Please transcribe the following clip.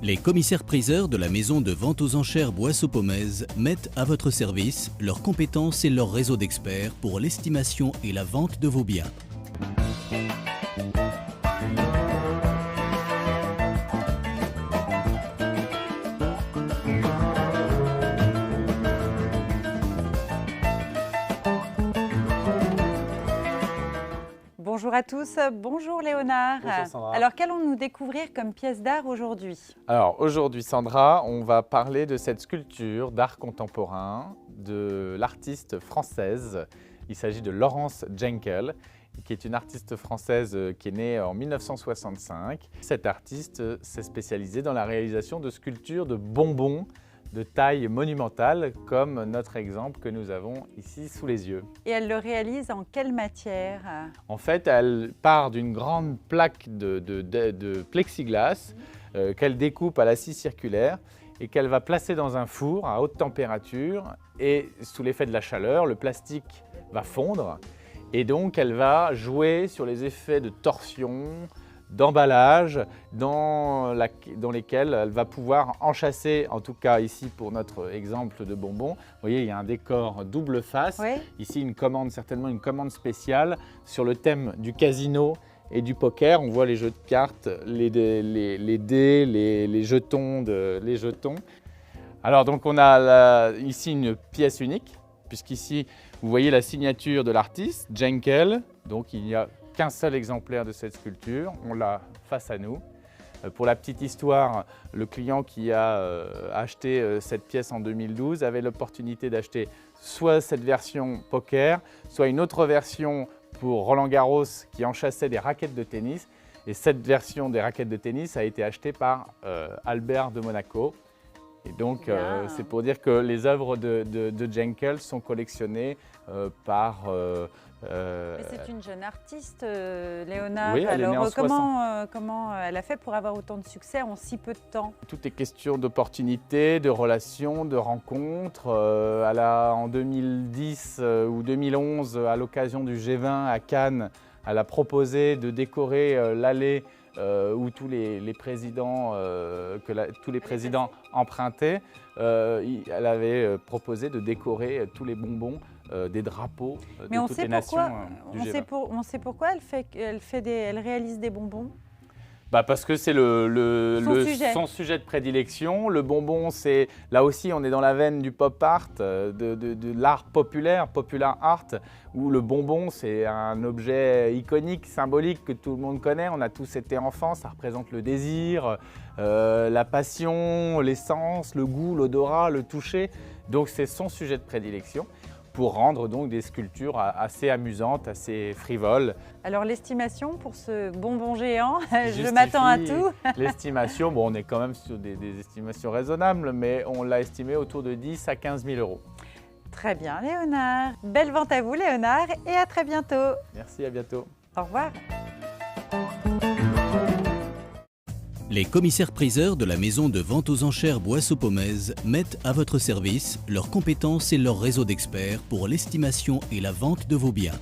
Les commissaires-priseurs de la maison de vente aux enchères Boisseau-Pomez mettent à votre service leurs compétences et leur réseau d'experts pour l'estimation et la vente de vos biens. Bonjour à tous, bonjour Léonard. Bonjour Sandra. Alors qu'allons-nous découvrir comme pièce d'art aujourd'hui? Alors aujourd'hui Sandra, on va parler de cette sculpture d'art contemporain de l'artiste française. Il s'agit de Laurence Jenkel, qui est une artiste française qui est née en 1965. Cette artiste s'est spécialisée dans la réalisation de sculptures de bonbons de taille monumentale, comme notre exemple que nous avons ici sous les yeux. Et elle le réalise en quelle matière? En fait, elle part d'une grande plaque de plexiglas qu'elle découpe à la scie circulaire et qu'elle va placer dans un four à haute température, et sous l'effet de la chaleur, le plastique va fondre et donc elle va jouer sur les effets de torsion, d'emballage dans lesquels elle va pouvoir enchâsser, en tout cas ici pour notre exemple de bonbons. Vous voyez, il y a un décor double face. Oui. Ici, une commande, certainement une commande spéciale sur le thème du casino et du poker. On voit les jeux de cartes, les dés, les jetons. Alors donc on a ici une pièce unique, puisqu'ici vous voyez la signature de l'artiste, Jenkel. Donc il n'y a qu'un seul exemplaire de cette sculpture, on l'a face à nous. Pour la petite histoire, le client qui a acheté cette pièce en 2012 avait l'opportunité d'acheter soit cette version poker, soit une autre version pour Roland Garros qui enchâssait des raquettes de tennis. Et cette version des raquettes de tennis a été achetée par Albert de Monaco. Et donc, c'est pour dire que les œuvres de Jenkel sont collectionnées par... Mais c'est une jeune artiste, Léonard. Oui, elle est née en Alors comment elle a fait pour avoir autant de succès en si peu de temps? Tout est question d'opportunités, de relations, de rencontres. En 2010 ou 2011, à l'occasion du G20 à Cannes, elle a proposé de décorer l'allée où tous les présidents empruntaient. Elle avait proposé de décorer tous les bonbons des drapeaux de toutes les nations du G20. On sait pourquoi elle réalise des bonbons? Parce que c'est son sujet de prédilection. Le bonbon, là aussi, on est dans la veine du pop art, de l'art populaire, popular art, où le bonbon, c'est un objet iconique, symbolique que tout le monde connaît. On a tous été enfants, ça représente le désir, la passion, l'essence, le goût, l'odorat, le toucher. Donc c'est son sujet de prédilection, pour rendre donc des sculptures assez amusantes, assez frivoles. Alors l'estimation pour ce bonbon géant, je m'attends à tout. L'estimation, on est quand même sur des estimations raisonnables, mais on l'a estimé autour de 10 à 15 000 euros. Très bien Léonard. Belle vente à vous Léonard et à très bientôt. Merci, à bientôt. Au revoir. Les commissaires-priseurs de la maison de vente aux enchères Boisseau-Pomez mettent à votre service leurs compétences et leur réseau d'experts pour l'estimation et la vente de vos biens.